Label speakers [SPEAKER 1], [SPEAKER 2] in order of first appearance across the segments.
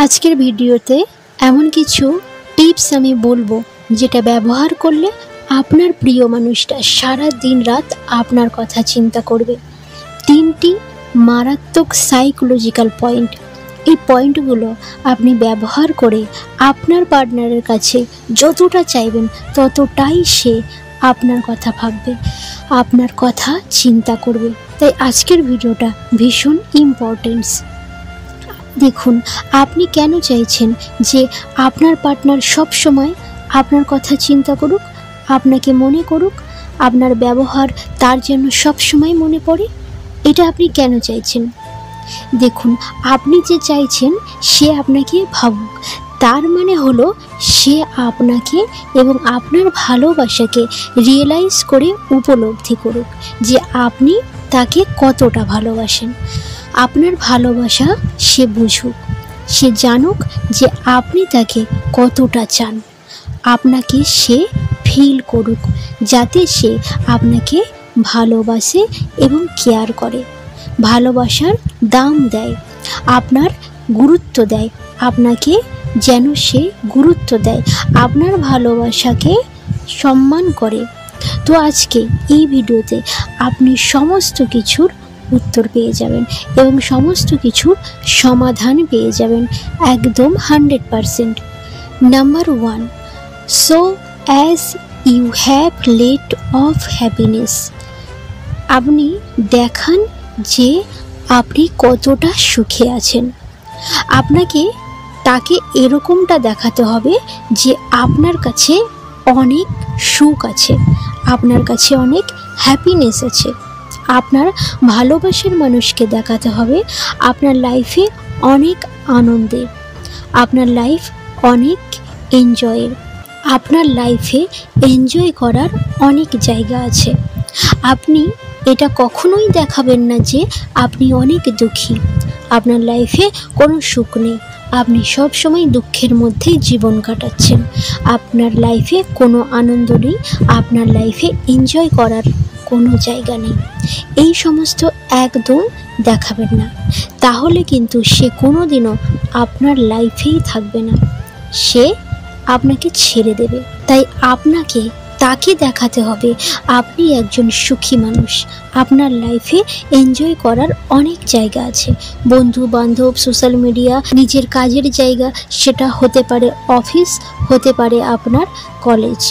[SPEAKER 1] আজকের ভিডিওতে এমন কিছু টিপস আমি বলবো যেটা ব্যবহার করলে আপনার প্রিয় মানুষটা সারা দিন রাত আপনার কথা চিন্তা করবে। 3টি মারাত্মক সাইকোলজিক্যাল পয়েন্ট। এই পয়েন্টগুলো আপনি ব্যবহার করে আপনার পার্টনারের কাছে যতটা চাইবেন ততটাই সে আপনার কথা ভাববে, আপনার কথা চিন্তা করবে। তাই আজকের ভিডিওটা ভীষণ ইম্পর্টেন্স। দেখুন, আপনি কেন চাইছেন যে আপনার পার্টনার সব সময় আপনার কথা চিন্তা করুক, আপনাকে মনে করুক, আপনার ব্যবহার তার জন্য সব সময় মনে পড়ে? এটা আপনি কেন চাইছেন? দেখুন, আপনি যে চাইছেন সে আপনাকে ভাবুক, তার মানে হলো সে আপনাকে এবং আপনার ভালোবাসাকে রিয়েলাইজ করে উপলব্ধি করুক যে আপনি তাকে কতটা ভালোবাসেন। আপনার ভালোবাসা সে বুঝুক, সে জানুক যে আপনি তাকে কতটা চান। আপনাকে সে ফিল করুক, যাতে সে আপনাকে ভালোবাসে এবং কেয়ার করে, ভালোবাসার দাম দেয়, আপনার গুরুত্ব দেয়, আপনাকে যেন সে গুরুত্ব দেয়, আপনার ভালোবাসাকে সম্মান করে। তো আজকে এই ভিডিওতে আপনি সমস্ত কিছুর উত্তর পেয়ে যাবেন এবং সমস্ত কিছুর সমাধান পেয়ে যাবেন একদম 100%। Number 1, so as you have lot of happiness. আপনি দেখান যে আপনি কতটা সুখে আছেন। আপনাকে তাকে এরকমটা দেখাতে হবে যে আপনার কাছে অনেক সুখ আছে, আপনার কাছে অনেক হ্যাপিনেস আছে। আপনার ভালোবাসার মানুষকে দেখাতে হবে আপনার লাইফে অনেক আনন্দের, আপনার লাইফ অনেক এনজয়ের, আপনার লাইফে এনজয় করার অনেক জায়গা আছে। আপনি এটা কখনোই দেখাবেন না যে আপনি অনেক দুঃখী, আপনার লাইফে কোনো সুখ নেই, আপনি সব সময় দুঃখের মধ্যেই জীবন কাটাচ্ছেন, আপনার লাইফে কোনো আনন্দ নেই, আপনার লাইফে এনজয় করার কোনো জায়গা নেই। এই সমস্ত একদম দেখাবেন না, তাহলে কিন্তু সে কোনো দিনও আপনার লাইফেই থাকবে না, সে আপনাকে ছেড়ে দেবে। তাই আপনাকে তাকে দেখাতে হবে আপনি একজন সুখী মানুষ, আপনার লাইফে এনজয় করার অনেক জায়গা আছে, বন্ধু বান্ধব, সোশ্যাল মিডিয়া, নিজের কাজের জায়গা, সেটা হতে পারে অফিস, হতে পারে আপনার কলেজ,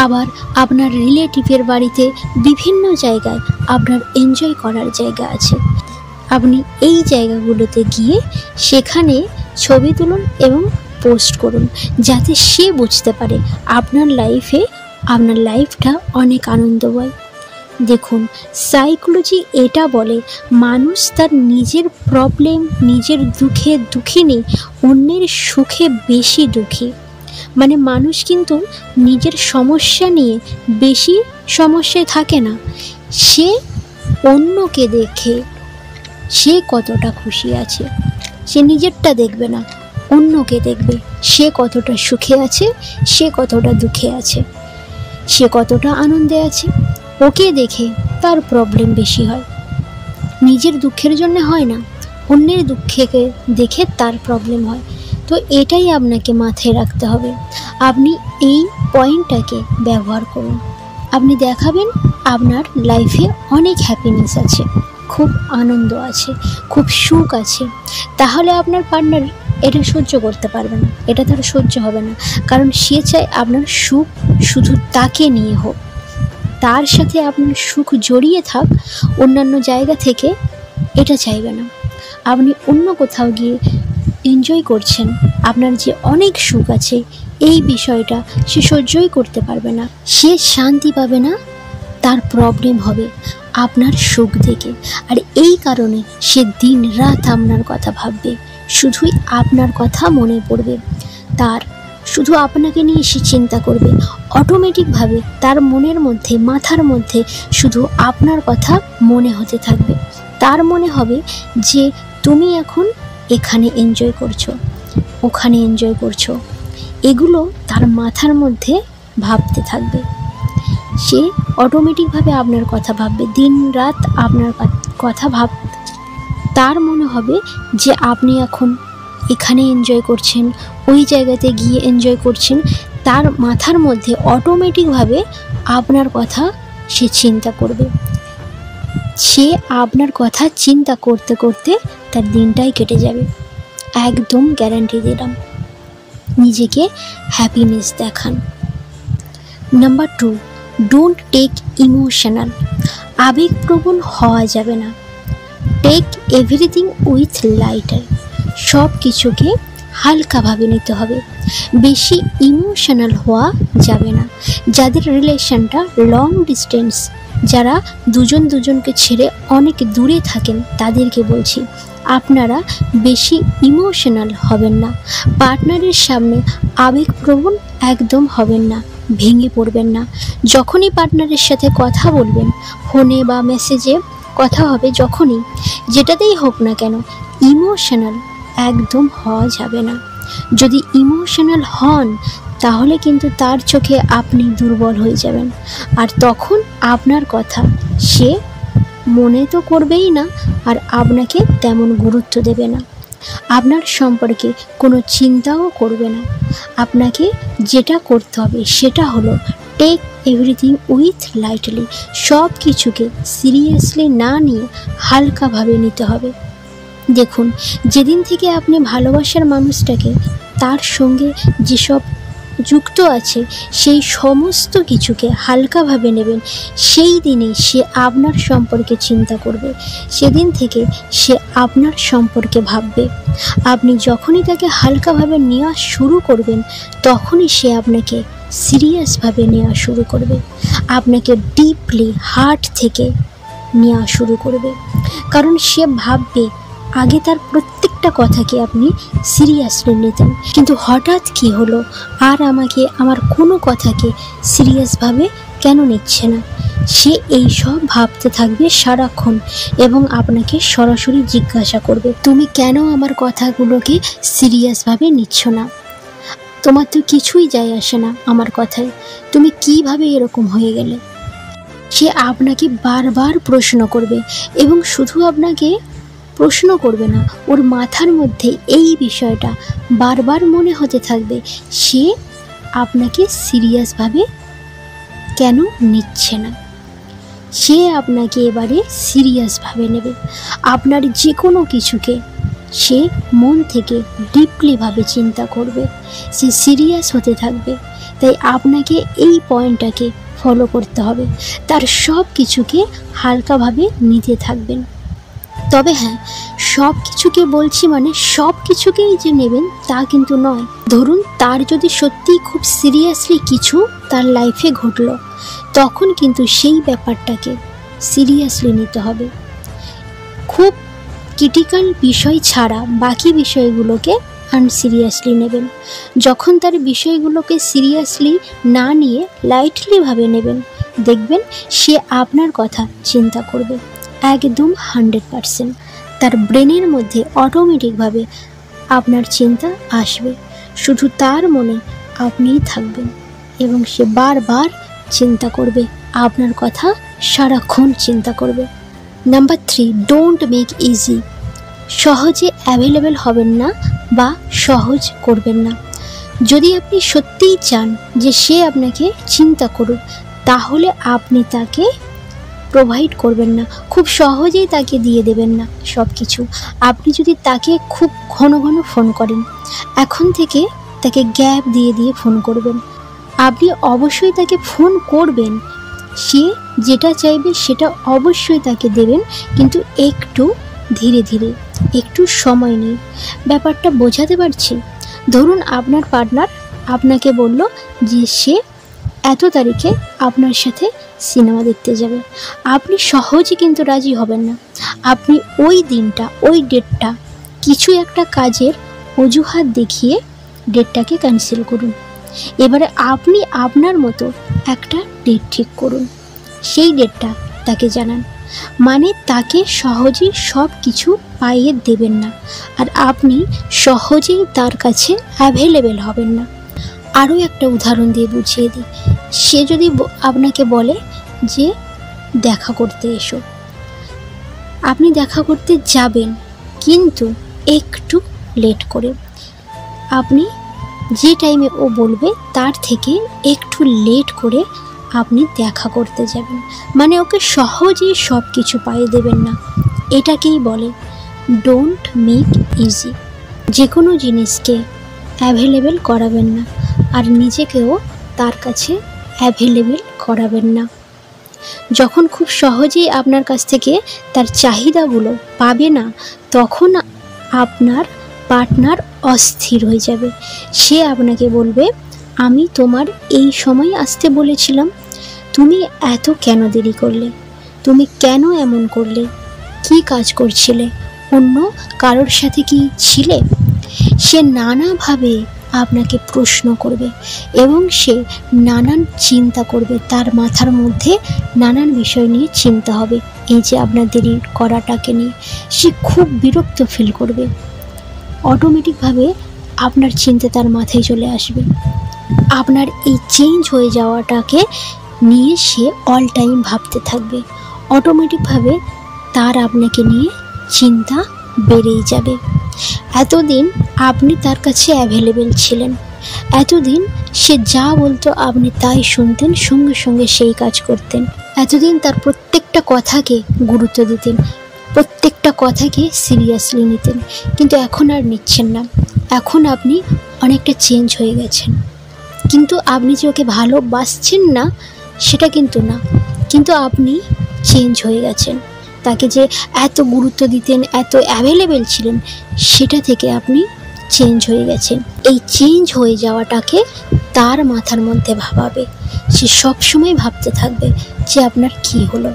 [SPEAKER 1] আবার আপনার রিলেটিভের বাড়িতে, বিভিন্ন জায়গায় আপনার এনজয় করার জায়গা আছে। আপনি এই জায়গাগুলোতে গিয়ে সেখানে ছবি তুলুন এবং পোস্ট করুন, যাতে সে বুঝতে পারে আপনার লাইফটা অনেক আনন্দময়। দেখুন, সাইকোলজি এটা বলে মানুষ তার নিজের প্রবলেম, নিজের দুঃখে দুঃখী নেই, অন্যের সুখে বেশি দুঃখী। মানে মানুষ কিন্তু নিজের সমস্যা নিয়ে বেশি সমস্যায় থাকে না, সে অন্যকে দেখে সে কতটা খুশি আছে, সে নিজেরটা দেখবে না, অন্যকে দেখবে সে কতটা সুখে আছে, সে কতটা দুঃখে আছে, সে কতটা আনন্দে আছে। ওকে দেখে তার প্রবলেম বেশি হয়, নিজের দুঃখের জন্য হয় না, অন্যের দুঃখকে দেখে তার প্রবলেম হয়। তো এটাই আপনাকে মাথায় রাখতে হবে। আপনি এই পয়েন্টটাকে ব্যবহার করুন, আপনি দেখাবেন আপনার লাইফে অনেক হ্যাপিনেস আছে, খুব আনন্দ আছে, খুব সুখ আছে। তাহলে আপনার পার্টনার এটা সহ্য করতে পারবে না, এটা তার সহ্য হবে না, কারণ সে চায় আপনার সুখ শুধু তাকে নিয়ে হোক, তার সাথে আপনার সুখ জড়িয়ে থাক অন্যান্য জায়গা থেকে, এটা চাইবে না। আপনি অন্য কোথাও গিয়ে এনজয় করছেন, আপনার যে অনেক সুখ আছে এই বিষয়টা সে সহ্যই করতে পারবে না, সে শান্তি পাবে না, তার প্রবলেম হবে আপনার সুখ দেখে। আর এই কারণে সে দিন রাত আপনার কথা ভাববে, শুধুই আপনার কথা মনে পড়বে, তার শুধু আপনাকে নিয়ে সে চিন্তা করবে। অটোমেটিকভাবে তার মনের মধ্যে, মাথার মধ্যে শুধু আপনার কথা মনে হতে থাকবে। তার মনে হবে যে তুমি এখন এখানে এনজয় করছো, ওখানে এনজয় করছো, এগুলো তার মাথার মধ্যে ভাবতে থাকবে। সে অটোমেটিকভাবে আপনার কথা ভাববে, দিন রাত আপনার কথা তার মনে হবে যে আপনি এখন এখানে এনজয় করছেন, ওই জায়গাতে গিয়ে এনজয় করছেন, তার মাথার মধ্যে অটোমেটিকভাবে আপনার কথা সে চিন্তা করবে। সে আপনার কথা চিন্তা করতে করতে তার দিনটাই কেটে যাবে, একদম গ্যারান্টি দিলাম। নিজেকে হ্যাপিনেস দেখান। Number 2, don't take emotional. আবেগপ্রবণ হওয়া যাবে না। Take everything with lighter. সব কিছুকে হালকাভাবে নিতে হবে, বেশি ইমোশনাল হওয়া যাবে না। যাদের রিলেশনটা লং ডিস্টেন্স, যারা দুজন দুজনকে ছেড়ে অনেক দূরে থাকেন, তাদেরকে বলছি আপনারা বেশি ইমোশনাল হবেন না। পার্টনারের সামনে আবেগপ্রবণ একদম হবেন না, ভেঙে পড়বেন না। যখনই পার্টনারের সাথে কথা বলবেন, ফোনে বা মেসেজে কথা হবে, যখনই যেটাতেই হোক না কেন, ইমোশনাল একদম হওয়া যাবে না। যদি ইমোশনাল হন তাহলে কিন্তু তার চোখে আপনি দুর্বল হয়ে যাবেন, আর তখন আপনার কথা সে মনে তো করবেই না, আর আপনাকে তেমন গুরুত্ব দেবে না, আপনার সম্পর্কে কোনো চিন্তাও করবে না। আপনাকে যেটা করতে হবে সেটা হলো টেক এভরিথিং উইথ লাইটলি। সব কিছুকে সিরিয়াসলি না নিয়ে হালকাভাবে নিতে হবে। দেখুন, যেদিন থেকে আপনি ভালোবাসার মানুষটাকে তার সঙ্গে যেসব যুক্ত আছে সেই সমস্ত কিছুকে হালকাভাবে নেবেন, সেই দিনেই সে আপনার সম্পর্কে চিন্তা করবে, সেদিন থেকে সে আপনার সম্পর্কে ভাববে। আপনি যখনই তাকে হালকাভাবে নেওয়া শুরু করবেন, তখনই সে আপনাকে সিরিয়াসভাবে নেওয়া শুরু করবে, আপনাকে ডিপলি হার্ট থেকে নেওয়া শুরু করবে। কারণ সে ভাববে আগে তার প্রত্যেকটা কথাকে আপনি সিরিয়াসলি নিতেন, কিন্তু হঠাৎ কি হলো, আর আমাকে আমার কোনো কথাকে সিরিয়াসভাবে কেন নিচ্ছে না। সে এই সব ভাবতে থাকবে সারাক্ষণ, এবং আপনাকে সরাসরি জিজ্ঞাসা করবে, তুমি কেন আমার কথাগুলোকে সিরিয়াসভাবে নিচ্ছ না? তোমার তো কিছুই যায় আসে না আমার কথায়, তুমি কিভাবে এরকম হয়ে গেলে? সে আপনাকে বারবার প্রশ্ন করবে, এবং শুধু আপনাকে প্রশ্ন করবে না, ওর মাথার মধ্যে এই বিষয়টা বারবার মনে হতে থাকবে, সে আপনাকে সিরিয়াসভাবে কেন নিচ্ছে না। সে আপনাকে এবারে সিরিয়াসভাবে নেবে, আপনার যে কোনো কিছুকে সে মন থেকে ডিপলিভাবে চিন্তা করবে, সে সিরিয়াস হতে থাকবে। তাই আপনাকে এই পয়েন্টটাকে ফলো করতে হবে, তার সব কিছুকে হালকাভাবে নিতে থাকবেন। তবে হ্যাঁ, সব কিছুকে বলছি মানে সব কিছুকেই যে নেবেন তা কিন্তু নয়। ধরুন তার যদি সত্যিই খুব সিরিয়াসলি কিছু তার লাইফে ঘটলো, তখন কিন্তু সেই ব্যাপারটাকে সিরিয়াসলি নিতে হবে। খুব ক্রিটিক্যাল বিষয় ছাড়া বাকি বিষয়গুলোকে আনসিরিয়াসলি নেবেন। যখন তার বিষয়গুলোকে সিরিয়াসলি না নিয়ে লাইটলিভাবে নেবেন, দেখবেন সে আপনার কথা চিন্তা করবে একদম 100%। তার ব্রেনের মধ্যে অটোমেটিকভাবে আপনার চিন্তা আসবে, শুধু তার মনে আপনিই থাকবেন, এবং সে বারবার চিন্তা করবে আপনার কথা, সারাক্ষণ চিন্তা করবে। Number 3, don't make easy. সহজে অ্যাভেলেবেল হবেন না বা সহজ করবেন না। যদি আপনি সত্যিই চান যে সে আপনাকে চিন্তা করুক, তাহলে আপনি তাকে প্রোভাইড করবেন না, খুব সহজেই তাকে দিয়ে দেবেন না সব কিছু। আপনি যদি তাকে খুব ঘন ঘন ফোন করেন, এখন থেকে তাকে গ্যাপ দিয়ে দিয়ে ফোন করবেন। আপনি অবশ্যই তাকে ফোন করবেন, সে যেটা চাইবে সেটা অবশ্যই তাকে দেবেন, কিন্তু একটু ধীরে ধীরে, একটু সময় নিয়ে। ব্যাপারটা বোঝাতে পারছি? ধরুন আপনার পার্টনার আপনাকে বলল যে সে এত তারিখে আপনার সাথে সিনেমা দেখতে যাবে, আপনি সহজে কিন্তু রাজি হবেন না। আপনি ওই দিনটা, ওই ডেটটা কিছু একটা কাজের অজুহাত দেখিয়ে ডেটটাকে ক্যান্সেল করুন। এবারে আপনি আপনার মতো একটা ডেট ঠিক করুন, সেই ডেটটা তাকে জানান। মানে তাকে সহজেই সব কিছু পাইয়ে দেবেন না, আর আপনি সহজেই তার কাছে অ্যাভেলেবেল হবেন না। আরও একটা উদাহরণ দিয়ে বুঝিয়ে দিই। সে যদি আপনাকে বলে যে দেখা করতে এসো, আপনি দেখা করতে যাবেন, কিন্তু একটু লেট করে। আপনি যে টাইমে ও বলবে তার থেকে একটু লেট করে আপনি দেখা করতে যাবেন, মানে ওকে সহজেই সব কিছু পাইয়ে দেবেন না। এটাকেই বলে ডোন্ট মেক ইজি। যে কোনো জিনিসকে অ্যাভেলেবেল করাবেন না, আর নিজেকেও তার কাছে অ্যাভেলেবেল করাবেন না। যখন খুব সহজেই আপনার কাছ থেকে তার চাহিদাগুলো পাবে না, তখন আপনার পার্টনার অস্থির হয়ে যাবে। সে আপনাকে বলবে, আমি তোমার এই সময় আসতে বলেছিলাম, তুমি এত কেন দেরি করলে, তুমি কেন এমন করলে, কি কাজ করছিলে, অন্য কারোর সাথে কি ছিলে? সে নানাভাবে আপনাকে প্রশ্ন করবে এবং সে নানান চিন্তা করবে, তার মাথার মধ্যে নানান বিষয় নিয়ে চিন্তা হবে। এই যে আপনার দেরি করাটাকে নিয়ে সে খুব বিরক্ত ফিল করবে। অটোমেটিকভাবে আপনার চিন্তা তার মাথায় চলে আসবে। আপনার এই চেঞ্জ হয়ে যাওয়াটাকে নিয়ে সে অল টাইম ভাবতে থাকবে। অটোমেটিকভাবে তার আপনাকে নিয়ে চিন্তা বেড়েই যাবে। এতদিন আপনি তার কাছে অ্যাভেলেবেল ছিলেন, এতদিন সে যা বলতো আপনি তাই শুনতেন, সঙ্গে সঙ্গে সেই কাজ করতেন। এতদিন তার প্রত্যেকটা কথাকে গুরুত্ব দিতেন, প্রত্যেকটা কথাকে সিরিয়াসলি নিতেন, কিন্তু এখন আর নিচ্ছেন না। এখন আপনি অনেকটা চেঞ্জ হয়ে গেছেন। কিন্তু আপনি যে ওকে ভালোবাসছেন না সেটা কিন্তু না, কিন্তু আপনি চেঞ্জ হয়ে গেছেন। তাকে যে এত গুরুত্ব দিতেন, এত অ্যাভেলেবেল ছিলেন, সেটা থেকে আপনি চেঞ্জ হয়ে গেছেন। এই চেঞ্জ হয়ে যাওয়াটাকে তার মাথার মধ্যে ভাবাবে। সে সবসময় ভাবতে থাকবে যে আপনার কি হলো।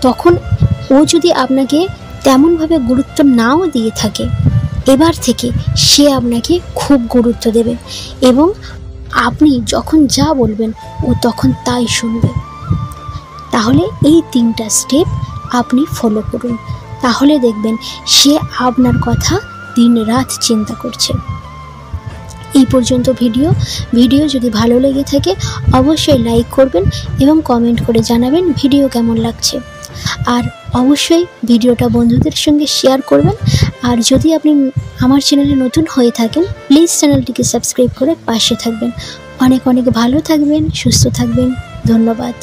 [SPEAKER 1] তখন ও যদি আপনাকে তেমনভাবে গুরুত্ব নাও দিয়ে থাকে, এবার থেকে সে আপনাকে খুব গুরুত্ব দেবে এবং আপনি যখন যা বলবেন ও তখন তাই শুনবে। তাহলে এই 3টা স্টেপ আপনি ফলো করুন, তাহলে দেখবেন সে আপনার কথা দিন রাত চিন্তা করছে। এই পর্যন্ত ভিডিও যদি ভালো লেগে থাকে অবশ্যই লাইক করবেন এবং কমেন্ট করে জানাবেন ভিডিও কেমন লাগছে। আর অবশ্যই ভিডিওটা বন্ধুদের সঙ্গে শেয়ার করবেন। আর যদি আপনি আমার চ্যানেলে নতুন হয়ে থাকেন, প্লিজ চ্যানেলটিকে সাবস্ক্রাইব করে পাশে থাকবেন। অনেক অনেক ভালো থাকবেন, সুস্থ থাকবেন। ধন্যবাদ।